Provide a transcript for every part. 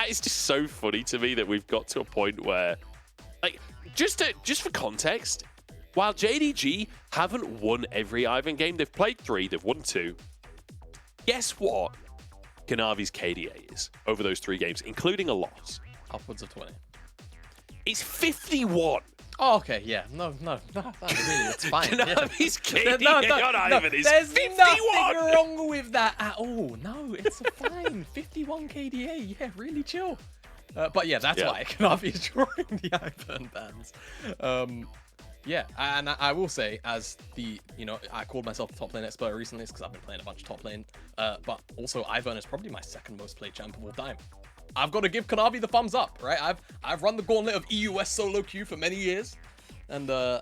that is just so funny to me that we've got to a point where, like, just for context, while JDG haven't won every Ivan game, they've played 3, they've won 2. Guess what Kanavi's KDA is over those 3 games, including a loss? Upwards of 20. It's 51. Oh, okay, yeah. No, really, it's fine. Kanavi's KDA on Ivan is there's 51. Nothing wrong with that at all. No, it's fine. 51 KDA, yeah, really chill. But yeah, that's why Kanavi is drawing the Ivan bans. Yeah, and I will say, as the, I called myself a top lane expert recently because I've been playing a bunch of top lane, but also Ivern is probably my 2nd most played champ of all time. I've got to give Kanavi the thumbs up, right? I've run the gauntlet of EUS solo queue for many years, and I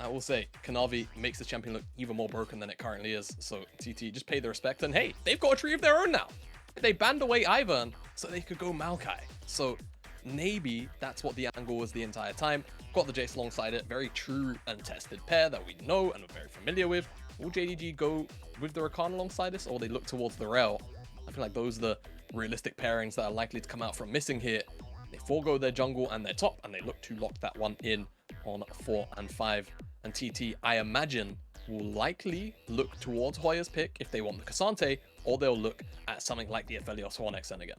will say Kanavi makes the champion look even more broken than it currently is. So TT, just pay the respect, and hey, they've got a tree of their own now. They banned away Ivern so they could go Maokai. So maybe that's what the angle was the entire time. Got the Jace alongside it, very true and tested pair that we know and are very familiar with. Will JDG go with the Rakan alongside this, or they look towards the Rel? I feel like those are the realistic pairings that are likely to come out from missing here. They forego their jungle and their top, and they look to lock that one in on 4 and 5. And TT, I imagine, will likely look towards Hoya's pick if they want the Cassante, or they'll look at something like the Aphelios 1xn again.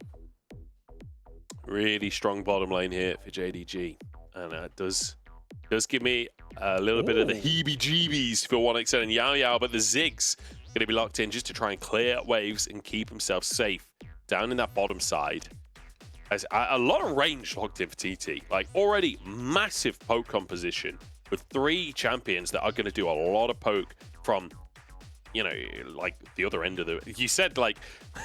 Really strong bottom lane here for JDG, and it does give me a little bit of the heebie-jeebies for 1xn and Yao, but the Ziggs going to be locked in just to try and clear waves and keep himself safe down in that bottom side. As a lot of range locked in for TT, like already massive poke composition with 3 champions that are going to do a lot of poke from, like the other end of the. You said, like,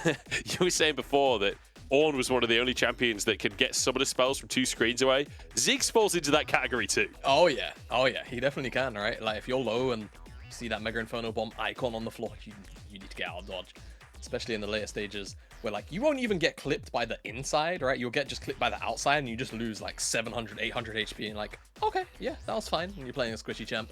you were saying before that Ornn was one of the only champions that can get some of the spells from 2 screens away. Ziggs falls into that category too. Oh yeah, he definitely can, right? Like if you're low and you see that Mega Inferno Bomb icon on the floor, you need to get out of dodge. Especially in the later stages where like you won't even get clipped by the inside, right? You'll get just clipped by the outside and you just lose like 700, 800 HP and like, okay, yeah, that was fine when you're playing a squishy champ.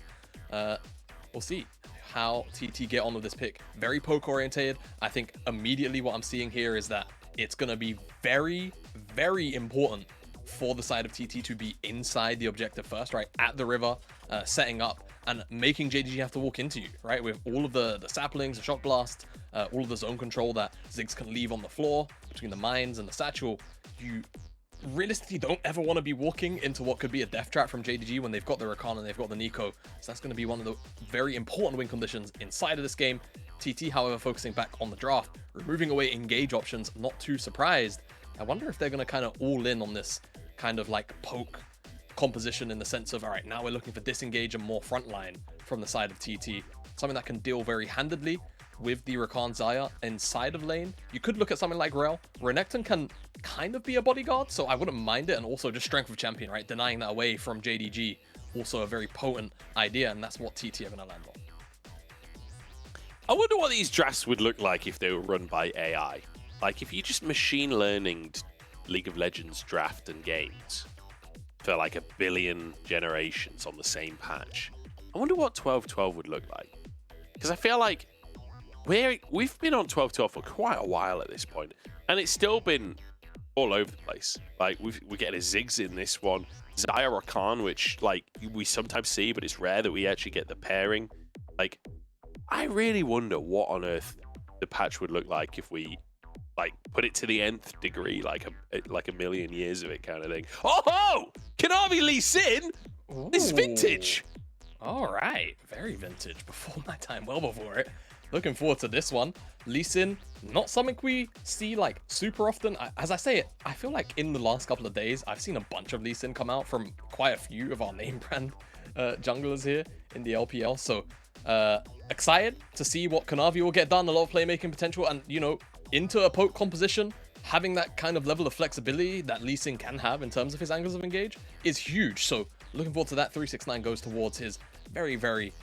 We'll see how TT get on with this pick. Very poke orientated. I think immediately what I'm seeing here is that it's going to be very, very important for the side of TT to be inside the objective first, right? At the river, setting up and making JDG have to walk into you, right? With all of the saplings, the shock blast, all of the zone control that Ziggs can leave on the floor between the mines and the satchel. You realistically don't ever want to be walking into what could be a death trap from JDG when they've got the Rakan and they've got the Nico. So that's going to be one of the very important win conditions inside of this game. TT, however, focusing back on the draft, removing away engage options, not too surprised. I wonder if they're going to kind of all in on this kind of like poke composition in the sense of, all right, now we're looking for disengage and more frontline from the side of TT. Something that can deal very handedly with the Rakan Xayah inside of lane. You could look at something like Rel. Renekton can kind of be a bodyguard, so I wouldn't mind it. And also just strength of champion, right? Denying that away from JDG. Also a very potent idea, and that's what TT are going to land on. I wonder what these drafts would look like if they were run by AI. Like if you just machine learning League of Legends draft and games for like 1 billion generations on the same patch. I wonder what 12-12 would look like. Because I feel like we've been on 12-12 for quite a while at this point, and it's still been all over the place. Like we're getting a Ziggs in this one, Xayah Rakan, which like we sometimes see, but it's rare that we actually get the pairing. Like I really wonder what on earth the patch would look like if we like put it to the nth degree, like a million years of it kind of thing. Oh, Kanavi Lee Sin. This is vintage. All right, very vintage. Before my time, well before it. Looking forward to this one. Lee Sin, not something we see like super often. As I say it, I feel like in the last couple of days, I've seen a bunch of Lee Sin come out from quite a few of our name brand junglers here in the LPL. So excited to see what Kanavi will get done. A lot of playmaking potential, and you know, into a poke composition, having that kind of level of flexibility that Lee Sin can have in terms of his angles of engage is huge. So looking forward to that. 369 goes towards his very, very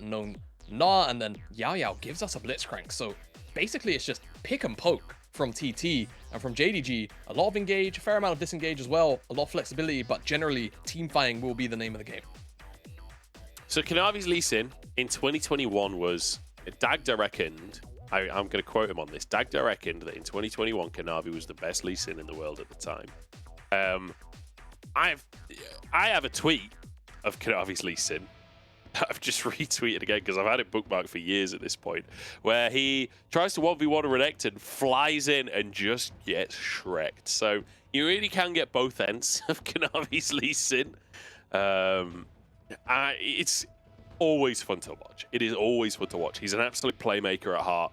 known Nah, and then Yao gives us a Blitzcrank. So basically it's just pick and poke from TT, and from JDG, a lot of engage, a fair amount of disengage as well, a lot of flexibility, but generally team fighting will be the name of the game. So Kanavi's Lee Sin in 2021 was dagged, I reckoned, I'm going to quote him on this. Dagda reckoned that in 2021, Kanavi was the best Lee Sin in the world at the time. I have a tweet of Kanavi's Lee Sin. I've just retweeted again because I've had it bookmarked for years at this point, where he tries to 1v1 a Renekton, flies in, and just gets shreked. So you really can get both ends of Kanavi's Lee Sin. It's always fun to watch. It is always fun to watch. He's an absolute playmaker at heart.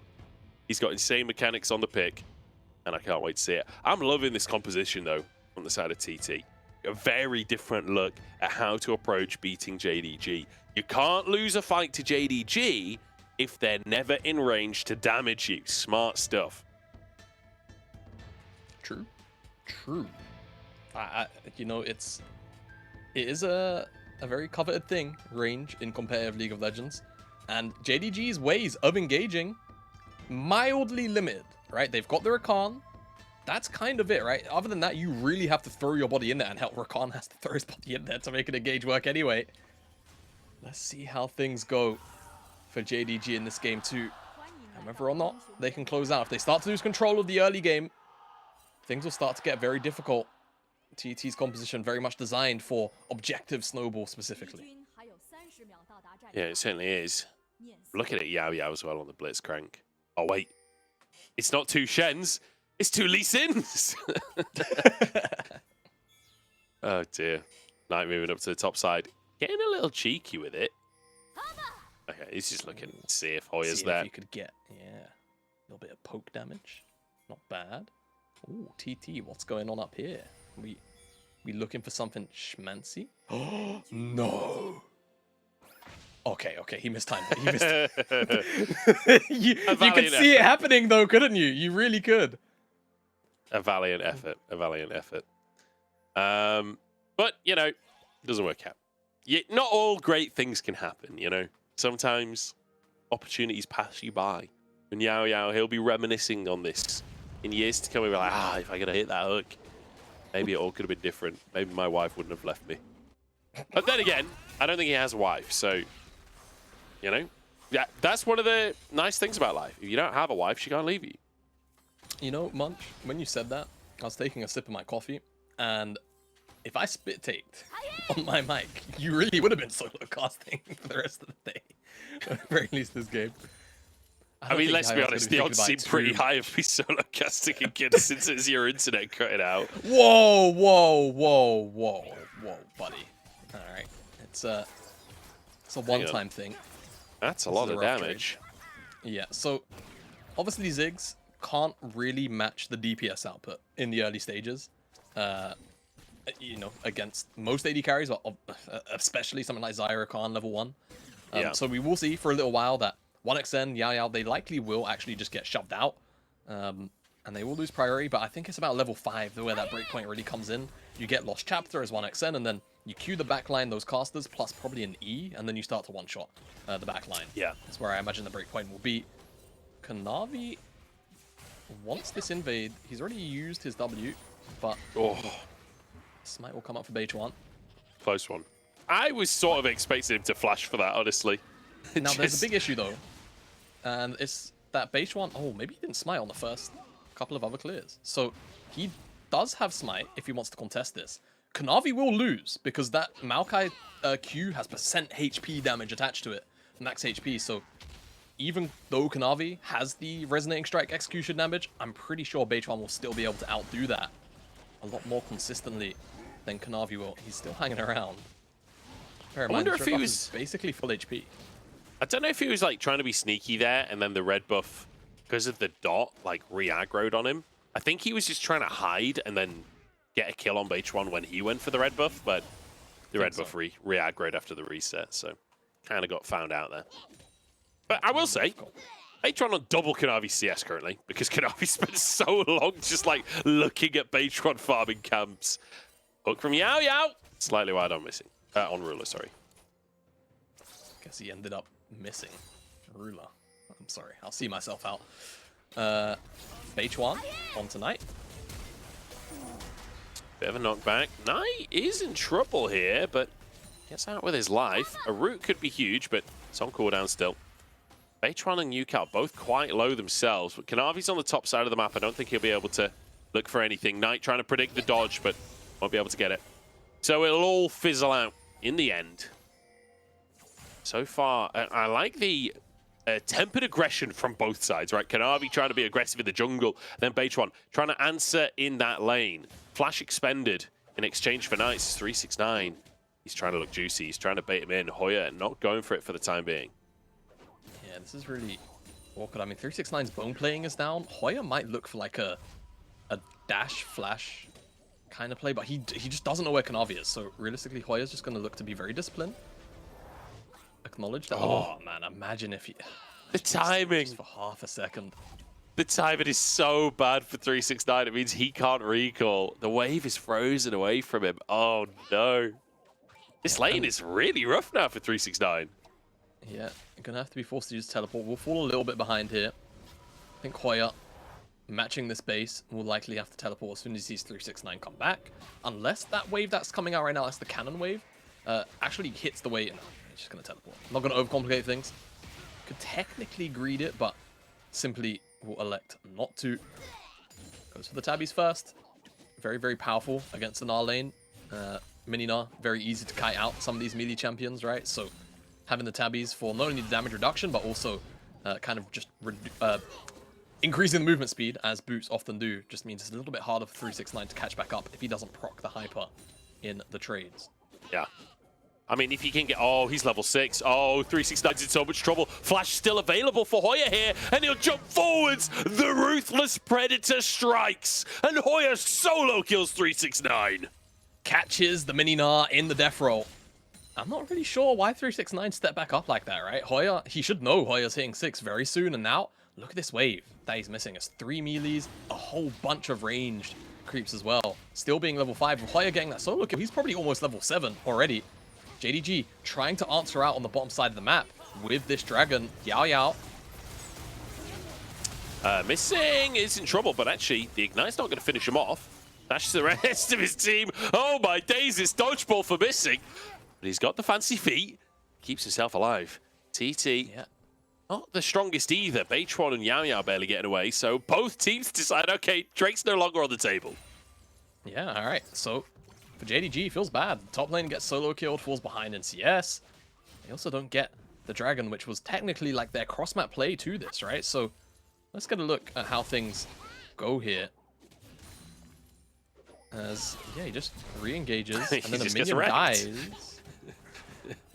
He's got insane mechanics on the pick, and I can't wait to see it. I'm loving this composition, though, on the side of TT. A very different look at how to approach beating JDG. You can't lose a fight to JDG if they're never in range to damage you. Smart stuff. True. You know, it is a very coveted thing, range in competitive League of Legends, and JDG's ways of engaging mildly limited, right? They've got the Rakan. That's kind of it, right? Other than that, you really have to throw your body in there, and hell, Rakan has to throw his body in there to make an engage work anyway. Let's see how things go for JDG in this game too. And whether or not they can close out. If they start to lose control of the early game, things will start to get very difficult. TT's composition very much designed for objective snowball specifically. Yeah, it certainly is. Look at it, Yao Yao as well on the Blitzcrank. Oh, wait. It's not two Shens. It's two Lee Sins. Oh, dear. Knight moving up to the top side. Getting a little cheeky with it. Okay, he's just looking to see if Hoya's there. If you could get, yeah, a little bit of poke damage. Not bad. Ooh, TT, what's going on up here? We looking for something schmancy? Oh, no. Okay, he missed time. He missed you could see it happening, though, couldn't you? You really could. A valiant effort. But, you know, it doesn't work out. Not all great things can happen, you know. Sometimes opportunities pass you by. And Yao Yao, he'll be reminiscing on this in years to come. He'll be like, if I could have hit that hook, maybe it all could have been different. Maybe my wife wouldn't have left me. But then again, I don't think he has a wife, so, you know, yeah, that's one of the nice things about life. If you don't have a wife, she can't leave you. You know, Munch, when you said that, I was taking a sip of my coffee, and if I spit taked on my mic, you really would have been solo casting for the rest of the day. At the very least this game. I mean, let's be honest, the odds seem pretty high of me solo casting again since it's your internet cutting out. Whoa, buddy. Alright. It's a one-time thing. That's a lot of damage. Yeah, so obviously Ziggs can't really match the DPS output in the early stages. You know, against most AD carries, especially something like Zyra Khan level 1. So we will see for a little while that 1xN, Yao Yao, they likely will actually just get shoved out. And they will lose priority, but I think it's about level 5 where that breakpoint really comes in. You get Lost Chapter as 1xN, and then you queue the backline, those casters, plus probably an E, and then you start to one-shot the backline. Yeah. That's where I imagine the breakpoint will be. Kanavi, once this invade, he's already used his W, but Smite will come up for Beichuan. Close one. I was sort of expecting him to flash for that, honestly. Now, there's a big issue, though. And it's that Beichuan... Oh, maybe he didn't Smite on the first couple of other clears. So he does have Smite if he wants to contest this. Kanavi will lose because that Maokai Q has % HP damage attached to it. Max HP, so even though Kanavi has the Resonating Strike execution damage, I'm pretty sure Beichuan will still be able to outdo that a lot more consistently than Kanavi will. He's still hanging around. I wonder if he was basically full HP. I don't know if he was like trying to be sneaky there, and then the red buff, because of the dot, like re-aggroed on him. I think he was just trying to hide and then get a kill on Beichuan when he went for the red buff, but the red buff re-aggroed after the reset, so kind of got found out there. But I will say, Beichuan on double Kanavi CS currently, because Kanavi spent so long just like looking at Beichuan farming camps. Hook from Yao Yao, slightly wide on missing. On Ruler, sorry. Guess he ended up missing Ruler. I'm sorry, I'll see myself out. Beichuan on tonight. Bit of a knockback. Knight is in trouble here, but gets out with his life. A root could be huge, but it's on cooldown still. Beichuan and Ucal both quite low themselves, but Kanavi's on the top side of the map. I don't think he'll be able to look for anything. Knight trying to predict the dodge, but won't be able to get it. So it'll all fizzle out in the end. So far, I like the tempered aggression from both sides, right? Kanavi trying to be aggressive in the jungle, then Beichuan trying to answer in that lane. Flash expended in exchange for Knights. 369. He's trying to look juicy. He's trying to bait him in. Hoya not going for it for the time being. Yeah, this is really awkward. I mean, 369's bone playing is down. Hoya might look for like a dash flash kind of play, but he just doesn't know where Kanavi is. So realistically, Hoya's just going to look to be very disciplined. Acknowledge that. Oh man, imagine if he... The timing. Just for half a second. The timing is so bad for 369. It means he can't recall. The wave is frozen away from him. Oh no. This lane is really rough now for 369. Yeah, gonna have to be forced to use teleport. We'll fall a little bit behind here. I think Hoya, matching this base, will likely have to teleport as soon as he sees 369 come back. Unless that wave that's coming out right now, that's the cannon wave, actually hits the way. No, he's just gonna teleport. I'm not gonna overcomplicate things. Could technically greed it, but simply will elect not to. Goes for the tabbies first. Very, very powerful against the Gnar lane. Mini Gnar, very easy to kite out some of these melee champions, right? So having the tabbies for not only the damage reduction, but also kind of just increasing the movement speed, as boots often do, just means it's a little bit harder for 369 to catch back up if he doesn't proc the hyper in the trades. Yeah. I mean, if he can get... Oh, he's level 6. Oh, 369's in so much trouble. Flash still available for Hoya here, and he'll jump forwards. The Ruthless Predator strikes, and Hoya solo kills 369. Catches the Mini Gnar in the death roll. I'm not really sure why 369 stepped back up like that, right? Hoya, he should know Hoya's hitting 6 very soon, and now, look at this wave that he's missing. It's 3 melees, a whole bunch of ranged creeps as well. Still being level 5, with Hoya getting that solo kill, he's probably almost level 7 already. JDG trying to answer out on the bottom side of the map with this dragon. Yao. Missing is in trouble, but actually, the Ignite's not going to finish him off. That's the rest of his team. Oh my days, this dodgeball for Missing. But he's got the fancy feet. Keeps himself alive. TT, yeah, not the strongest either. Beichuan and Yuyanjia barely getting away. So both teams decide, okay, Drake's no longer on the table. Yeah, all right. So for JDG, feels bad. Top lane gets solo killed, falls behind in CS. They also don't get the dragon, which was technically like their cross-map play to this, right? So let's get a look at how things go here. As, yeah, he just re-engages, and then the minion dies.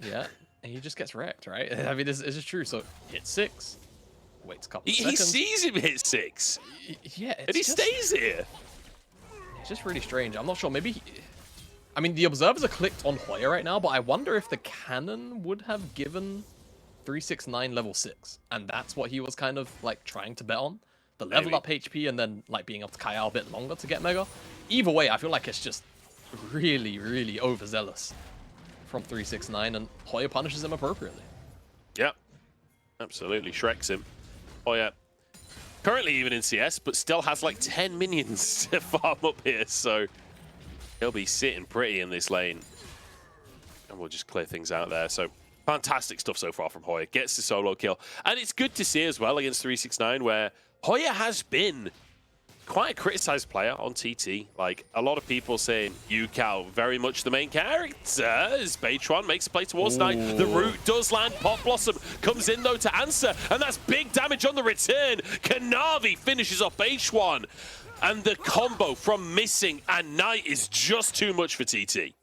Yeah, and he just gets wrecked, right? I mean, this is true. So, hit 6. Waits a couple of seconds. He sees him hit 6. Yeah, and he stays here. It's just really strange. I'm not sure. Maybe... I mean, the observers are clicked on Hoya right now, but I wonder if the cannon would have given 369 level 6. And that's what he was kind of, like, trying to bet on. The level up HP and then, like, being able to kite out a bit longer to get Mega. Either way, I feel like it's just really, really overzealous from 369, and Hoya punishes him appropriately. Yep. Absolutely. Shreks him. Hoya, currently even in CS, but still has like 10 minions to farm up here, so he'll be sitting pretty in this lane. And we'll just clear things out there. So fantastic stuff so far from Hoya. Gets the solo kill. And it's good to see as well against 369, where Hoya has been quite a criticized player on TT. Like, a lot of people saying Ucal very much the main character as Beichuan makes a play towards Knight. The root does land. Pop Blossom comes in though to answer, and that's big damage on the return. Kanavi finishes off Beichuan, and the combo from Missing and Knight is just too much for TT.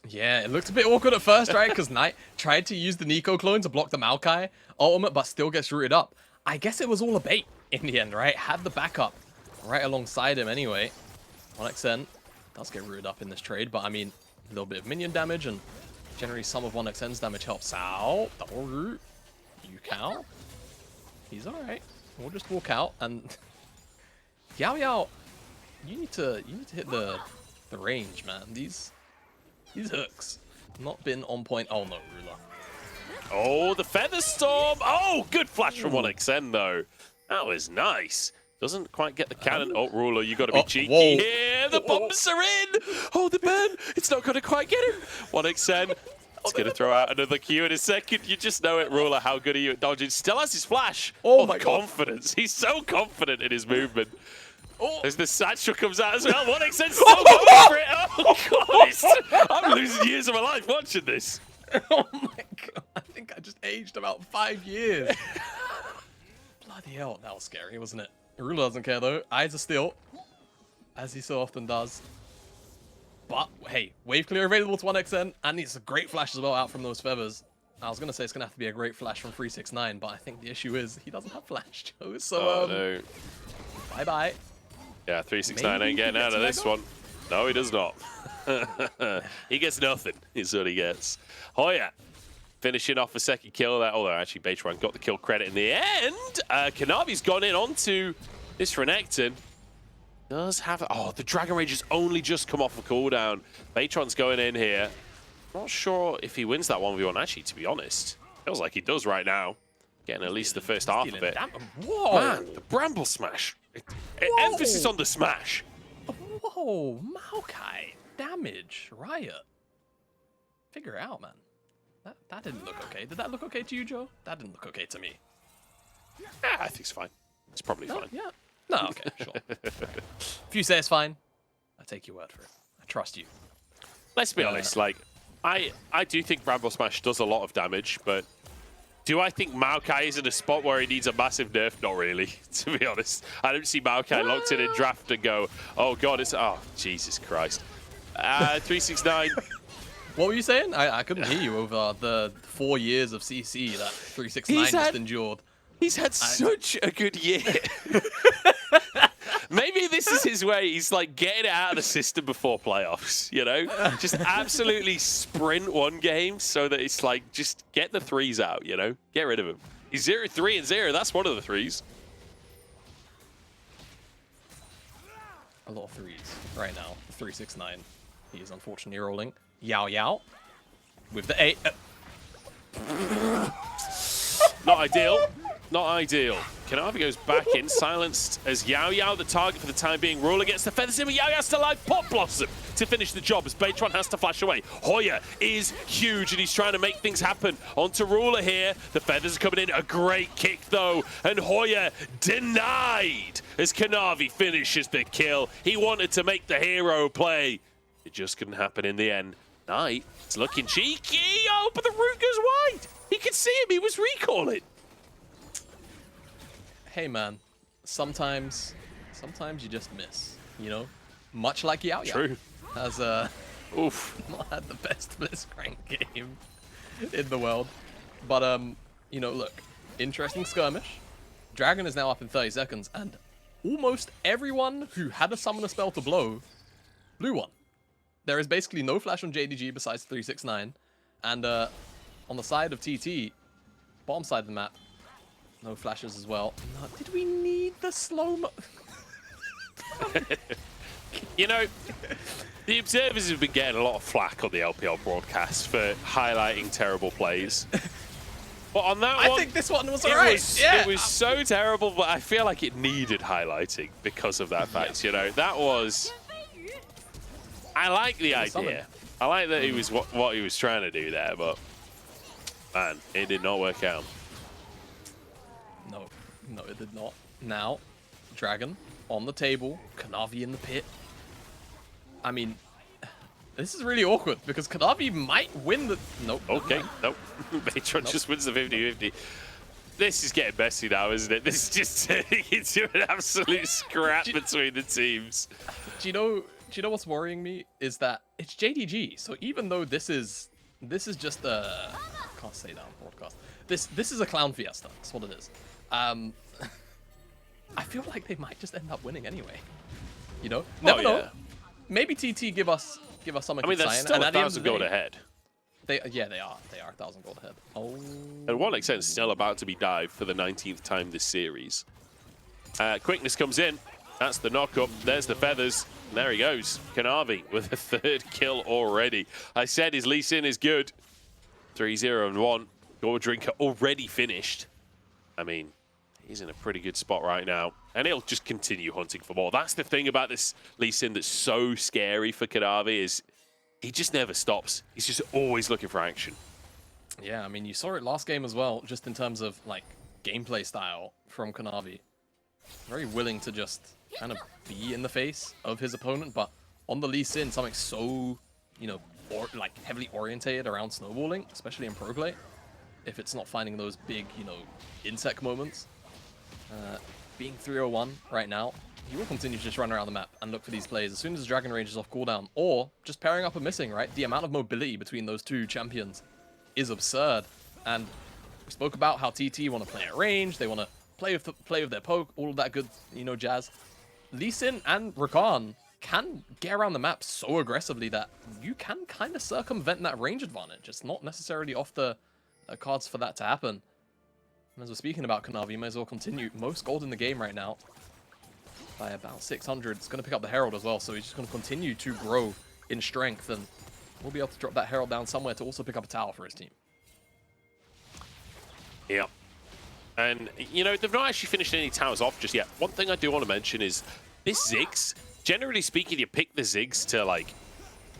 Yeah, it looked a bit awkward at first, right? Because Knight tried to use the Nico clone to block the Maokai ultimate, but still gets rooted up. I guess it was all a bait in the end, right? Had the backup right alongside him anyway. 1xN does get rooted up in this trade, but I mean, a little bit of minion damage, and generally some of 1xN's damage helps out. Double root. Ucal. He's alright. We'll just walk out, and Yao, you need to hit the range, man. These hooks not been on point. Oh no, Ruler. Oh, the Feather Storm. Oh, good flash from 1xN though. That was nice. Doesn't quite get the cannon. Oh, Ruler, you got to be cheeky here. The bombs are in. Oh, the burn. It's not going to quite get him. 1xN. He's going to throw out another Q in a second. You just know it, Ruler, how good are you at dodging. Still has his flash. Oh my confidence. He's so confident in his movement. Oh. As the satchel comes out as well. What extent so going for it. Oh, God. I'm losing years of my life watching this. Oh my god, I think I just aged about 5 years. Bloody hell, that was scary, wasn't it? Ruler doesn't care though. Eyes are still, as he so often does. But hey, wave clear available to 1xn, and it's a great flash as well out from those feathers. I was gonna say it's gonna have to be a great flash from 369, but I think the issue is he doesn't have flash, Joe. So no. Bye bye. Yeah, 369 ain't getting out of this one. No, he does not. He gets nothing, is what he gets. Hoya finishing off a second kill there. Although actually Beichuan got the kill credit in the end. Kanavi's gone in onto this Renekton. Does have... Oh, the Dragon Rage has only just come off a cooldown. Beichuan's going in here. Not sure if he wins that 1v1, actually, to be honest. Feels like he does right now. Getting at least the first half of it. Whoa! Man, the Bramble Smash. Emphasis on the smash. Whoa, Maokai. Damage. Riot. Figure it out, man. That didn't look okay. Did that look okay to you, Joe? That didn't look okay to me. Yeah, I think it's fine. It's probably fine. Yeah. No, okay, sure. If you say it's fine, I take your word for it. I trust you. Let's be honest, like, I do think Bramble Smash does a lot of damage, but do I think Maokai is in a spot where he needs a massive nerf? Not really, to be honest. I don't see Maokai locked in draft and go, oh god, it's... Oh, Jesus Christ. 369. What were you saying? I couldn't hear you over the 4 years of CC that 369 just endured. He's had such a good year. Maybe this is his way. He's like getting it out of the system before playoffs, you know? Just absolutely sprint one game so that it's like, just get the threes out, you know? Get rid of him. He's 0-3 and 0. That's one of the threes. A lot of threes right now. 369. He is unfortunately rolling. Yao Yao with the 8. Not ideal. Not ideal. Kanavi goes back in, silenced as Yao Yao, the target for the time being. Ruler gets the feathers in, but Yao Yao's still alive. Pop Blossom to finish the job as Beichuan has to flash away. Hoya is huge, and he's trying to make things happen. Onto Ruler here. The feathers are coming in. A great kick, though, and Hoya denied as Kanavi finishes the kill. He wanted to make the hero play. It just couldn't happen in the end. Knight, it's looking cheeky. Oh, but the root goes wide. He could see him. He was recalling. Hey man, sometimes you just miss, you know? Much like Yao Yao. True. Has not had the best Blitzcrank game in the world. But you know, look, interesting skirmish. Dragon is now up in 30 seconds, and almost everyone who had a summoner spell to blow blew one. There is basically no flash on JDG besides 369, and on the side of TT, bottom side of the map, no flashes as well. No, did we need the slow-mo? You know, the observers have been getting a lot of flack on the LPL broadcast for highlighting terrible plays. But on that one, I think this one was alright. It was so terrible, but I feel like it needed highlighting because of that fact. You know, that was... I like the idea. I like that he was what he was trying to do there, but man, it did not work out. No, it did not. Now, Dragon on the table, Kanavi in the pit. I mean, this is really awkward because Kanavi might win the... Nope. Okay, nope. Beichuan just wins the 50-50. This is getting messy now, isn't it? This is just turning into an absolute scrap between the teams. Do you know what's worrying me? Is that it's JDG. So even though this is just a... I can't say that on broadcast. This is a clown fiesta. That's what it is. I feel like they might just end up winning anyway. You know? Never know. Maybe TT give us something. I mean, they're still 1,000 gold ahead. They are 1,000 gold ahead. Oh. And 1xn is still about to be dived for the 19th time this series. Quickness comes in. That's the knock-up. There's the feathers. And there he goes. Kanavi with a 3rd kill already. I said his Lee Sin is good. 3-0-1. Gold Drinker already finished. I mean, he's in a pretty good spot right now. And he'll just continue hunting for more. That's the thing about this Lee Sin that's so scary for Kanavi is he just never stops. He's just always looking for action. Yeah, I mean, you saw it last game as well, just in terms of, like, gameplay style from Kanavi. Very willing to just kind of be in the face of his opponent, but on the Lee Sin, something so, you know, like, heavily orientated around snowballing, especially in pro play, if it's not finding those big, you know, insect moments. Being 301 right now, he will continue to just run around the map and look for these plays as soon as his Dragon Rage is off cooldown, or just pairing up and missing, right? The amount of mobility between those two champions is absurd. And we spoke about how TT want to play at range, they want to play with their poke, all of that good, you know, jazz. Lee Sin and Rakan can get around the map so aggressively that you can kind of circumvent that range advantage. It's not necessarily off the cards for that to happen. And as we're speaking about Kanavi, you might as well continue. Most gold in the game right now by about 600. It's going to pick up the Herald as well, so he's just going to continue to grow in strength, and we'll be able to drop that Herald down somewhere to also pick up a tower for his team. Yeah. And, you know, they've not actually finished any towers off just yet. One thing I do want to mention is this Ziggs, generally speaking, you pick the Ziggs to, like,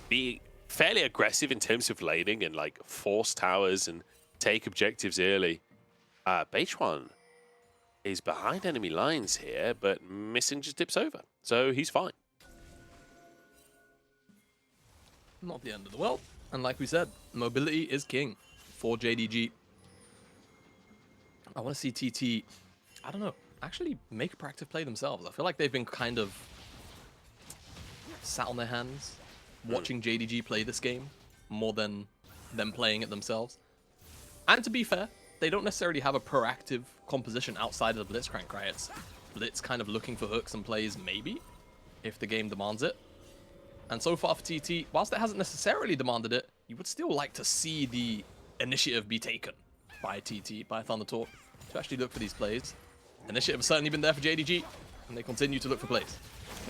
be fairly aggressive in terms of laning and, like, force towers and take objectives early. Beichuan is behind enemy lines here, but Missing just dips over, so he's fine. Not the end of the world. And like we said, mobility is king for JDG. I want to see TT, I don't know, actually make a proactive play themselves. I feel like they've been kind of sat on their hands watching JDG play this game more than them playing it themselves. And to be fair, they don't necessarily have a proactive composition outside of the Blitzcrank, right? It's Blitz kind of looking for hooks and plays, maybe, if the game demands it. And so far for TT, whilst it hasn't necessarily demanded it, you would still like to see the initiative be taken by TT, by Thunder Talk, to actually look for these plays. Initiative has certainly been there for JDG, and they continue to look for plays.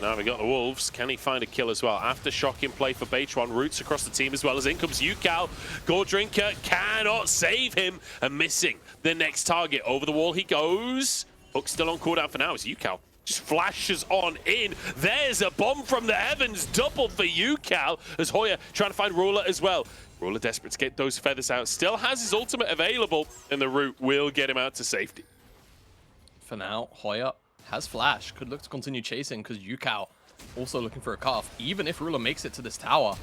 Now we got the Wolves. Can he find a kill as well? Aftershock in play for Beichuan. Roots across the team as well as in comes Ucal. Gordrinker cannot save him. And Missing the next target. Over the wall he goes. Hook still on cooldown for now as Ucal just flashes on in. There's a bomb from the heavens. Double for Ucal as Hoya trying to find Ruler as well. Ruler desperate to get those feathers out. Still has his ultimate available. And the root will get him out to safety. For now, Hoya has flash, could look to continue chasing because Ucal also looking for a cutoff. Even if Ruler makes it to this tower.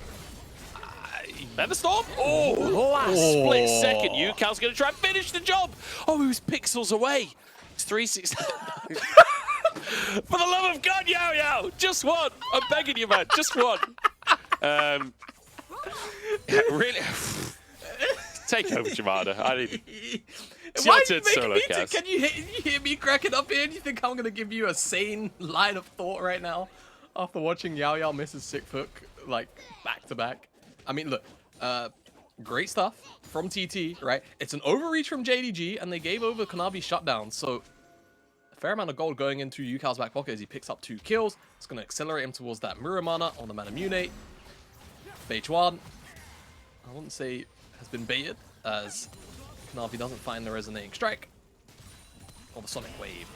Feather Storm? Oh, last split second. Ucal's going to try and finish the job. Oh, he was pixels away. It's 360. For the love of God, Yao Yao, just one. I'm begging you, man, just one. Really? Take over, Jamada. I need... It's your turn, solo cast. Can you hear me cracking up here? Do you think I'm going to give you a sane line of thought right now after watching Yao Yao miss his sick hook, like, back to back? I mean, look, great stuff from TT, right? It's an overreach from JDG, and they gave over Kanavi's shutdown, so a fair amount of gold going into Ucal's back pocket as he picks up 2 kills. It's going to accelerate him towards that Muramana on the Manamunate. Beichuan, I wouldn't say has been baited, as Kanavi doesn't find the resonating strike or the sonic wave.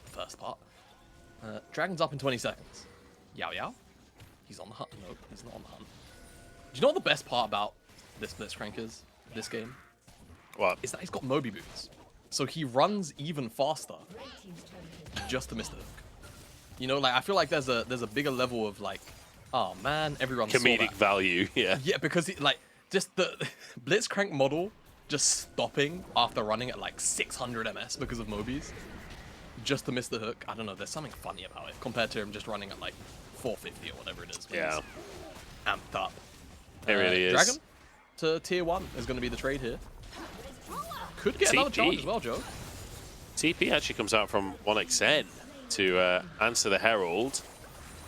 First part. Dragon's up in 20 seconds. Yao Yao, he's on the hunt. Nope, he's not on the hunt. Do you know what the best part about this Blitzcrank is? This game? What? Is that he's got Moby boots, so he runs even faster just to miss the hook. You know, like I feel like there's a bigger level of like, oh man, everyone comedic value. Yeah. Yeah, because like just the Blitzcrank model. Just stopping after running at like 600 MS because of Mobies, just to miss the hook. I don't know, there's something funny about it compared to him just running at like 450 or whatever it is. Yeah. Amped up. It really is. Dragon to tier 1 is going to be the trade here. Could get another charge as well, Joe. TP actually comes out from 1xN to answer the Herald,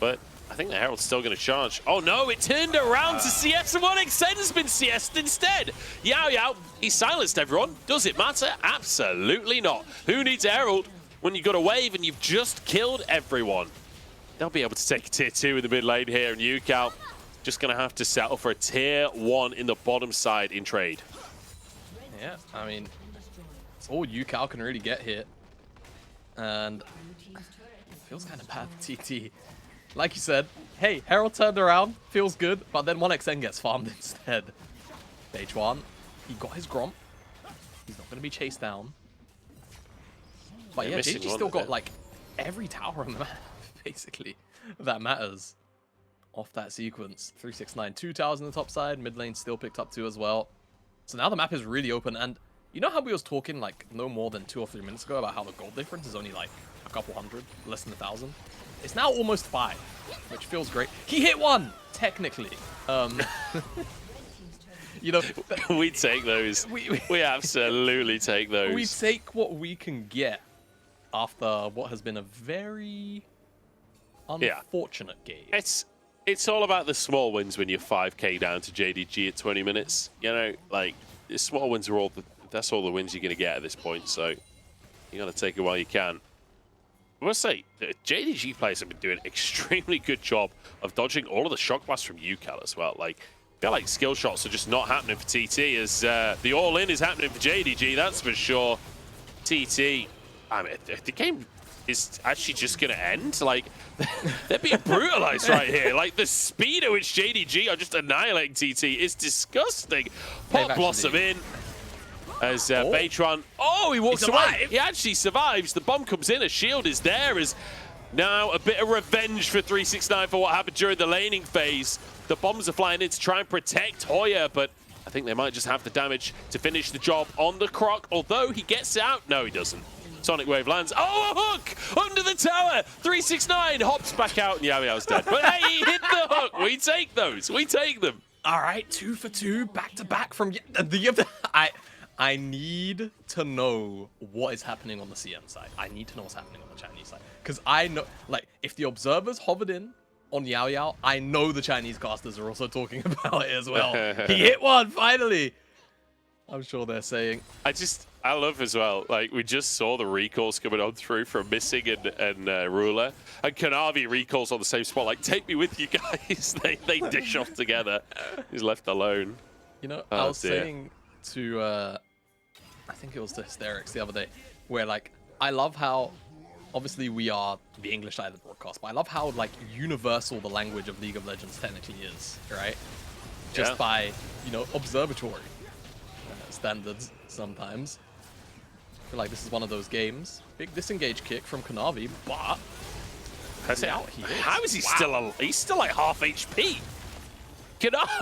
but I think the Herald's still going to charge. Oh no, it turned around to CS and 1xN's been CS'd instead. Yao Yao, he silenced everyone. Does it matter? Absolutely not. Who needs a Herald when you've got a wave and you've just killed everyone? They'll be able to take a tier 2 in the mid lane here, and Ucal just going to have to settle for a tier 1 in the bottom side in trade. Yeah, I mean, it's all Ucal can really get here. And it feels kind of bad for TT. like you said, hey, Herald turned around, feels good, but then 1xN gets farmed instead. Beichuan, he got his Gromp. He's not going to be chased down. But yeah, JDG still got like every tower on the map, basically, that matters off that sequence. 369, 2 towers on the top side, mid lane still picked up 2 as well. So now the map is really open, and you know how we was talking like no more than 2 or 3 minutes ago about how the gold difference is only like a couple hundred, less than 1,000? It's now almost 5, which feels great. He hit 1, technically. You know, we take those. We absolutely take those. We take what we can get after what has been a very unfortunate game. It's all about the small wins when you're 5k down to JDG at 20 minutes. You know, like the small wins are that's all the wins you're going to get at this point. So you got to take it while you can. I must say, the JDG players have been doing an extremely good job of dodging all of the shock blasts from Ucal as well. Like, I feel like skill shots are just not happening for TT as the all-in is happening for JDG, that's for sure. TT, I mean, the game is actually just going to end. Like, they're being brutalized right here. Like, the speed at which JDG are just annihilating TT is disgusting. Pop Blossom in as Beichuan, he walks away. He actually survives. The bomb comes in, a shield is there. As now a bit of revenge for 369 for what happened during the laning phase. The bombs are flying in to try and protect Hoya, but I think they might just have the damage to finish the job on the Croc, although he gets out. No, he doesn't. Sonic Wave lands. Oh, a hook under the tower. 369 hops back out, and Yaoyao's dead. But hey, he hit the hook. We take those. We take them. All right, 2 for 2, back to back from the. I need to know what is happening on the CM side. I need to know what's happening on the Chinese side. Because I know, like, if the observers hovered in on Yaoyao, I know the Chinese casters are also talking about it as well. He hit 1, finally! I'm sure they're saying. I love as well, like, we just saw the recalls coming on through from Missing and Ruler. And Kanavi recalls on the same spot, like, take me with you guys. they dish off together. He's left alone. You know, I was saying to, I think it was to Hysterics the other day, where, like, I love how, obviously we are the English side of the broadcast, but I love how, like, universal the language of League of Legends technically is, right? Just by, you know, observatory standards sometimes. I feel like this is one of those games. Big disengage kick from Kanavi, but how is he still? He's still like half HP.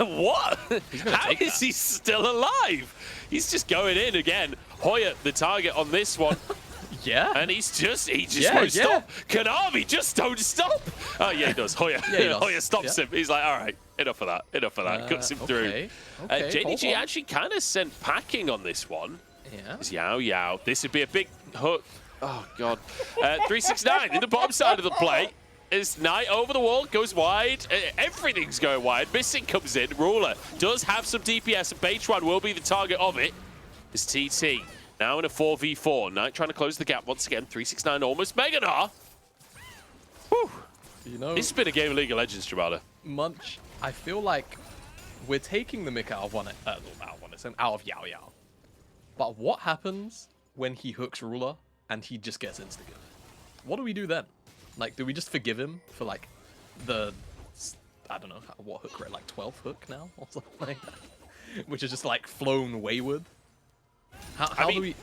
What? How is he still alive? He's just going in again. Hoya, the target on this one. Yeah. And he just won't stop. Kanavi, just don't stop. Oh yeah, he does. Hoya, Hoya stops him. He's like, all right, enough of that. Enough of that. Cuts him through. JDG actually kind of sent packing on this one. Yeah. It's Yao. This would be a big hook. Oh, God. 369 in the bottom side of the plate. As Knight over the wall, goes wide. Everything's going wide. Missing comes in. Ruler does have some DPS, and Beichuan will be the target of it. It's TT. Now in a 4v4. Knight trying to close the gap once again. 369 almost Meganar. Whew. You know, this has been a game of League of Legends, Jamada. Munch, I feel like we're taking the mick out of Yaoyao. But what happens when he hooks Ruler and he just gets insta-give? What do we do then? Like, do we just forgive him for, like, the, I don't know, what hook rate, like 12th hook now? Or something like that? Which is just, like, flown wayward? How do we,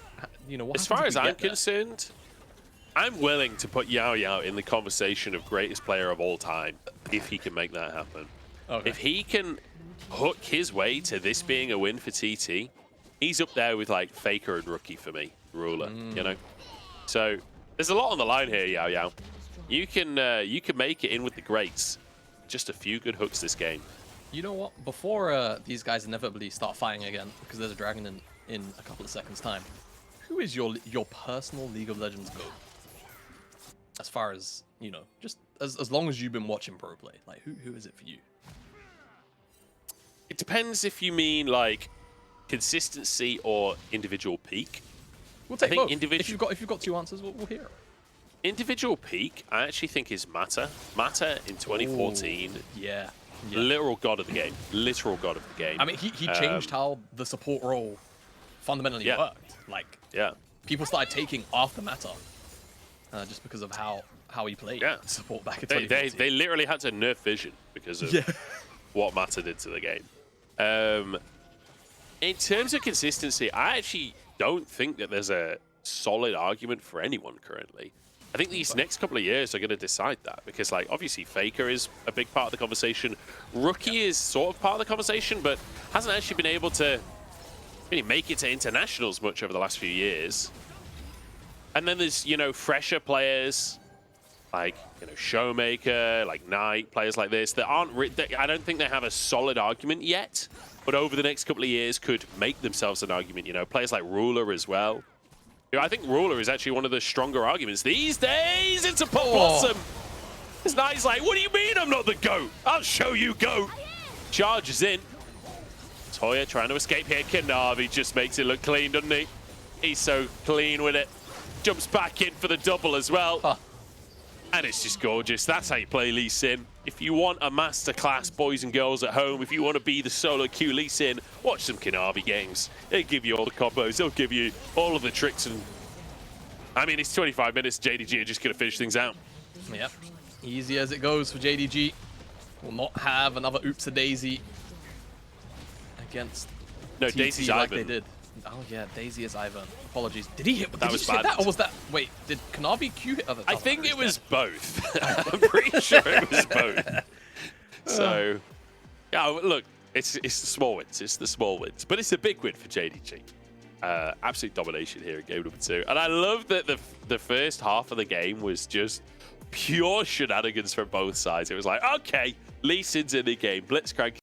you know, what as far as I'm concerned, I'm willing to put Yaoyao in the conversation of greatest player of all time if he can make that happen. Okay. If he can hook his way to this being a win for TT, he's up there with, like, Faker and Rookie for me, Ruler, you know? So there's a lot on the line here, Yaoyao. You can make it in with the greats. Just a few good hooks this game. You know what? Before these guys inevitably start fighting again, because there's a dragon in a couple of seconds' time, who is your personal League of Legends GOAT? As far as, you know, just as long as you've been watching pro play, like, who is it for you? It depends if you mean, like, consistency or individual peak. We'll take both. If you've got 2 answers, we'll hear it. Individual peak, I actually think is Mata. Mata in 2014. Ooh, yeah. Literal god of the game. Literal god of the game. I mean, he changed how the support role fundamentally worked. Like, people started taking after Mata. just because of how he played support back in They 2014. literally had to nerf vision because of what Mata did to the game. In terms of consistency, I actually don't think that there's a solid argument for anyone currently. I think these next couple of years are going to decide that, because like obviously Faker is a big part of the conversation. Rookie is sort of part of the conversation, but hasn't actually been able to really make it to internationals much over the last few years. And then there's, you know, fresher players like, you know, Showmaker, like Knight, players like this that aren't, I don't think they have a solid argument yet, but over the next couple of years could make themselves an argument. You know, players like Ruler as well. You know, I think Ruler is actually one of the stronger arguments these days. It's a pop blossom. This Knight's like, what do you mean I'm not the GOAT? I'll show you GOAT. Charges in. Hoya trying to escape here. Kanavi just makes it look clean, doesn't he? He's so clean with it. Jumps back in for the double as well. And it's just gorgeous. That's how you play Lee Sin. If you want a masterclass, boys and girls at home, if you want to be the solo queue Lee Sin, watch some Kanavi games. They'll give you all the combos. They'll give you all of the tricks. And I mean, it's 25 minutes. JDG are just going to finish things out. Yep. Easy as it goes for JDG. Will not have another oops-a-daisy against Daisy's like Ivan. they did. Oh yeah, Daisy is Ivan. Apologies. Did he hit? That Did was he hit bad. that, or was that? Wait, did Kanavi Q hit? I think it was both. I'm pretty sure it was both. So, yeah, look, it's the small wins. It's the small wins, but it's a big win for JDG. Absolute domination here in game number 2, and I love that the first half of the game was just pure shenanigans from both sides. It was like, okay, Lee Sin's in the game, Blitzcrank